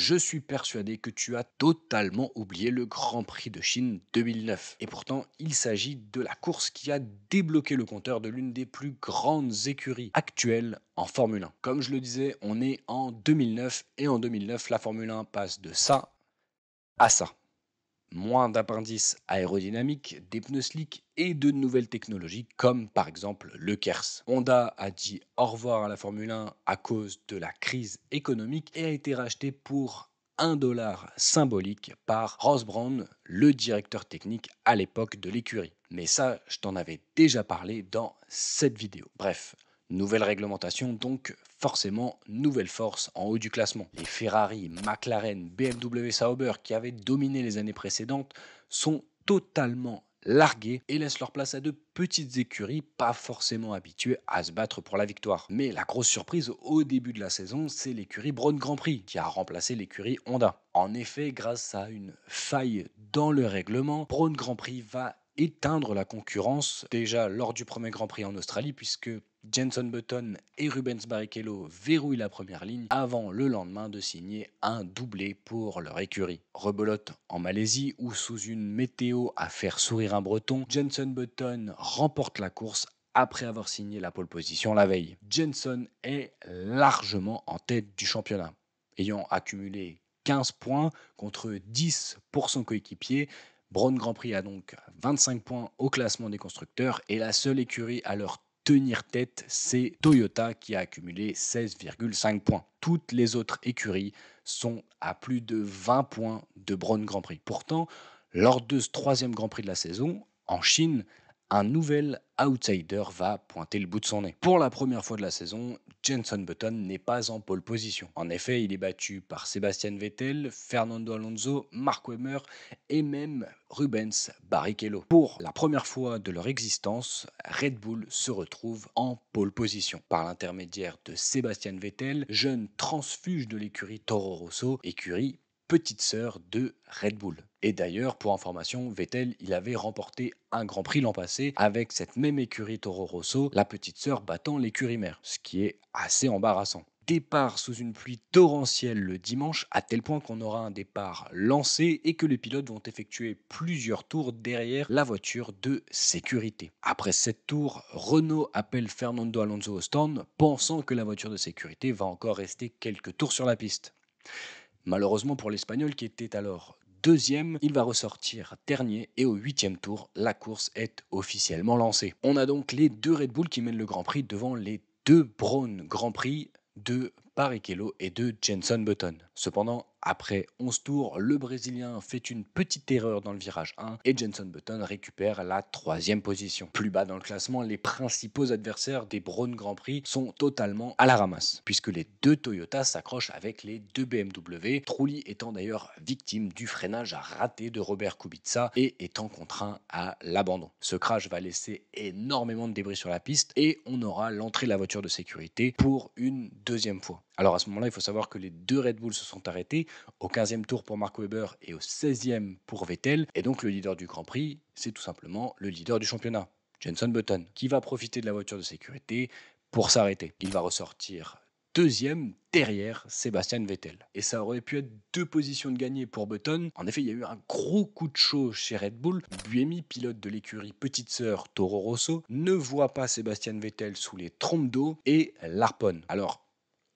Je suis persuadé que tu as totalement oublié le Grand Prix de Chine 2009. Et pourtant, il s'agit de la course qui a débloqué le compteur de l'une des plus grandes écuries actuelles en Formule 1. Comme je le disais, on est en 2009 et en 2009, la Formule 1 passe de ça à ça. Moins d'appendices aérodynamiques, des pneus slicks et de nouvelles technologies comme par exemple le KERS. Honda a dit au revoir à la Formule 1 à cause de la crise économique et a été racheté pour 1 dollar symbolique par Ross Brown, le directeur technique à l'époque de l'écurie. Mais ça, je t'en avais déjà parlé dans cette vidéo. Bref, nouvelle réglementation, donc forcément nouvelle force en haut du classement. Les Ferrari, McLaren, BMW Sauber qui avaient dominé les années précédentes sont totalement largués et laissent leur place à de petites écuries pas forcément habituées à se battre pour la victoire. Mais la grosse surprise au début de la saison, c'est l'écurie Braun Grand Prix qui a remplacé l'écurie Honda. En effet, grâce à une faille dans le règlement, Braun Grand Prix va éteindre la concurrence déjà lors du premier Grand Prix en Australie puisque Jenson Button et Rubens Barrichello verrouillent la première ligne avant le lendemain de signer un doublé pour leur écurie. Rebelote en Malaisie où sous une météo à faire sourire un breton, Jenson Button remporte la course après avoir signé la pole position la veille. Jenson est largement en tête du championnat, ayant accumulé 15 points contre 10 pour son coéquipier. Braun Grand Prix a donc 25 points au classement des constructeurs et la seule écurie à leur tenir tête, c'est Toyota qui a accumulé 16,5 points. Toutes les autres écuries sont à plus de 20 points de Braun Grand Prix. Pourtant, lors de ce troisième Grand Prix de la saison, en Chine, un nouvel outsider va pointer le bout de son nez. Pour la première fois de la saison, Jenson Button n'est pas en pole position. En effet, il est battu par Sebastian Vettel, Fernando Alonso, Mark Webber et même Rubens Barrichello. Pour la première fois de leur existence, Red Bull se retrouve en pole position par l'intermédiaire de Sebastian Vettel, jeune transfuge de l'écurie Toro Rosso, écurie petite sœur de Red Bull. Et d'ailleurs, pour information, Vettel, il avait remporté un Grand Prix l'an passé avec cette même écurie Toro Rosso, la petite sœur battant l'écurie mère, ce qui est assez embarrassant. Départ sous une pluie torrentielle le dimanche, à tel point qu'on aura un départ lancé et que les pilotes vont effectuer plusieurs tours derrière la voiture de sécurité. Après 7 tours, Renault appelle Fernando Alonso au stand, pensant que la voiture de sécurité va encore rester quelques tours sur la piste. Malheureusement pour l'Espagnol qui était alors deuxième, il va ressortir dernier et au 8e tour, la course est officiellement lancée. On a donc les deux Red Bull qui mènent le Grand Prix devant les deux Braun Grand Prix de Barrichello et de Jenson Button. Cependant, après 11 tours, le Brésilien fait une petite erreur dans le virage 1 et Jenson Button récupère la 3e position. Plus bas dans le classement, les principaux adversaires des Braun Grand Prix sont totalement à la ramasse, puisque les deux Toyota s'accrochent avec les deux BMW, Trulli étant d'ailleurs victime du freinage raté de Robert Kubica et étant contraint à l'abandon. Ce crash va laisser énormément de débris sur la piste et on aura l'entrée de la voiture de sécurité pour une deuxième fois. Alors à ce moment-là, il faut savoir que les deux Red Bull se sont arrêtés au 15e tour pour Mark Webber et au 16e pour Vettel. Et donc le leader du Grand Prix, c'est tout simplement le leader du championnat, Jenson Button, qui va profiter de la voiture de sécurité pour s'arrêter. Il va ressortir deuxième derrière Sébastien Vettel. Et ça aurait pu être 2 positions de gagné pour Button. En effet, il y a eu un gros coup de chaud chez Red Bull. Buemi, pilote de l'écurie petite sœur Toro Rosso, ne voit pas Sébastien Vettel sous les trompes d'eau et l'harponne. Alors,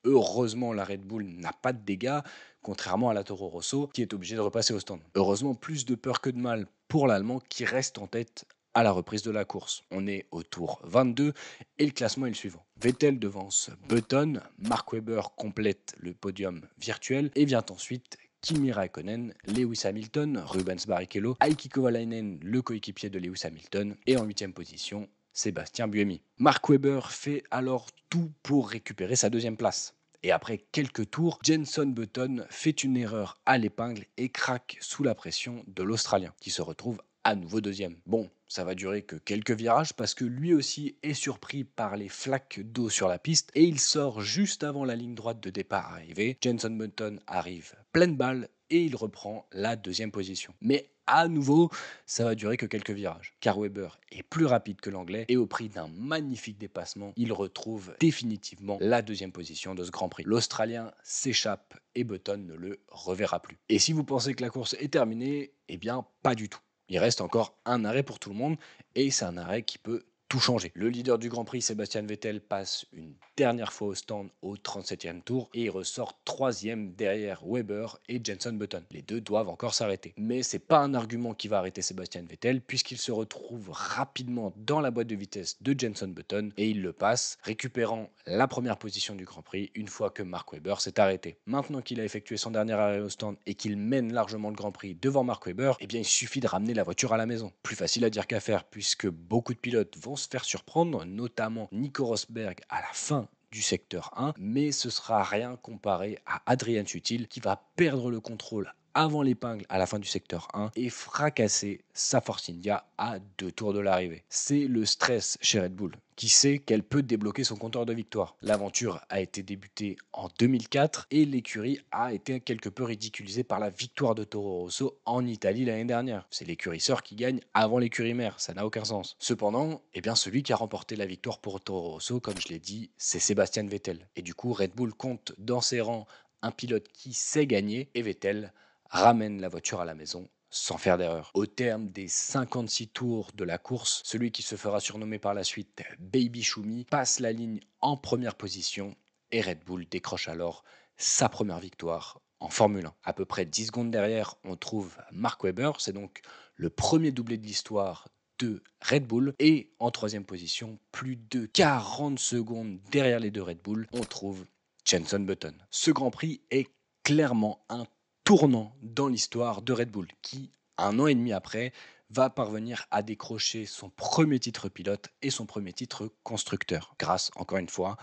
heureusement, la Red Bull n'a pas de dégâts, contrairement à la Toro Rosso qui est obligée de repasser au stand. Heureusement, plus de peur que de mal pour l'Allemand qui reste en tête à la reprise de la course. On est au tour 22 et le classement est le suivant. Vettel devance Button, Mark Webber complète le podium virtuel et vient ensuite Kimi Raikkonen, Lewis Hamilton, Rubens Barrichello, Heikki Kovalainen, le coéquipier de Lewis Hamilton, et en 8e position, Sébastien Buemi. Mark Webber fait alors tout pour récupérer sa 2e place. Et après quelques tours, Jenson Button fait une erreur à l'épingle et craque sous la pression de l'Australien, qui se retrouve à nouveau 2e. Bon, ça va durer que quelques virages parce que lui aussi est surpris par les flaques d'eau sur la piste et il sort juste avant la ligne droite de départ arrivée. Jenson Button arrive pleine balle et il reprend la 2e position. Mais à nouveau, ça va durer que quelques virages, car Weber est plus rapide que l'anglais et au prix d'un magnifique dépassement, il retrouve définitivement la deuxième position de ce Grand Prix. L'Australien s'échappe et Button ne le reverra plus. Et si vous pensez que la course est terminée, eh bien pas du tout. Il reste encore un arrêt pour tout le monde et c'est un arrêt qui peut tout changer. Le leader du Grand Prix, Sebastian Vettel, passe une dernière fois au stand au 37e tour et il ressort 3e derrière Weber et Jenson Button. Les deux doivent encore s'arrêter. Mais c'est pas un argument qui va arrêter Sebastian Vettel puisqu'il se retrouve rapidement dans la boîte de vitesse de Jenson Button et il le passe, récupérant la première position du Grand Prix une fois que Mark Webber s'est arrêté. Maintenant qu'il a effectué son dernier arrêt au stand et qu'il mène largement le Grand Prix devant Mark Webber, eh bien il suffit de ramener la voiture à la maison. Plus facile à dire qu'à faire puisque beaucoup de pilotes vont se faire surprendre, notamment Nico Rosberg à la fin du secteur 1, mais ce sera rien comparé à Adrian Sutil qui va perdre le contrôle avant l'épingle à la fin du secteur 1 et fracasser sa Force India à 2 tours de l'arrivée. C'est le stress chez Red Bull qui sait qu'elle peut débloquer son compteur de victoire. L'aventure a été débutée en 2004 et l'écurie a été quelque peu ridiculisée par la victoire de Toro Rosso en Italie l'année dernière. C'est l'écurie sœur qui gagne avant l'écurie mère, ça n'a aucun sens. Cependant, eh bien celui qui a remporté la victoire pour Toro Rosso, comme je l'ai dit, c'est Sébastien Vettel. Et du coup, Red Bull compte dans ses rangs un pilote qui sait gagner et Vettel ramène la voiture à la maison sans faire d'erreur. Au terme des 56 tours de la course, celui qui se fera surnommer par la suite Baby Schumi passe la ligne en première position et Red Bull décroche alors sa première victoire en Formule 1. À peu près 10 secondes derrière, on trouve Mark Webber, c'est donc le premier doublé de l'histoire de Red Bull. Et en troisième position, plus de 40 secondes derrière les deux Red Bull, on trouve Jenson Button. Ce Grand Prix est clairement un tournant dans l'histoire de Red Bull, qui, un an et demi après, va parvenir à décrocher son premier titre pilote et son premier titre constructeur, grâce, encore une fois,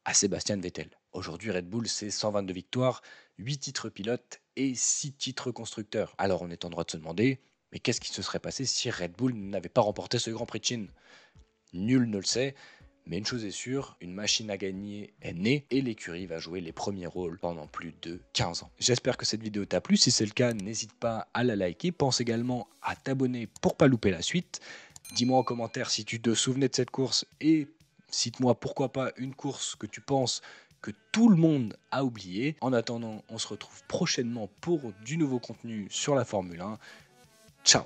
à Sébastien Vettel. Aujourd'hui, Red Bull, c'est 122 victoires, 8 titres pilotes et 6 titres constructeurs. Alors on est en droit de se demander, mais qu'est-ce qui se serait passé si Red Bull n'avait pas remporté ce Grand Prix de Chine ? Nul ne le sait. Mais une chose est sûre, une machine à gagner est née et l'écurie va jouer les premiers rôles pendant plus de 15 ans. J'espère que cette vidéo t'a plu, si c'est le cas, n'hésite pas à la liker, pense également à t'abonner pour pas louper la suite. Dis-moi en commentaire si tu te souvenais de cette course et cite-moi pourquoi pas une course que tu penses que tout le monde a oublié. En attendant, on se retrouve prochainement pour du nouveau contenu sur la Formule 1. Ciao.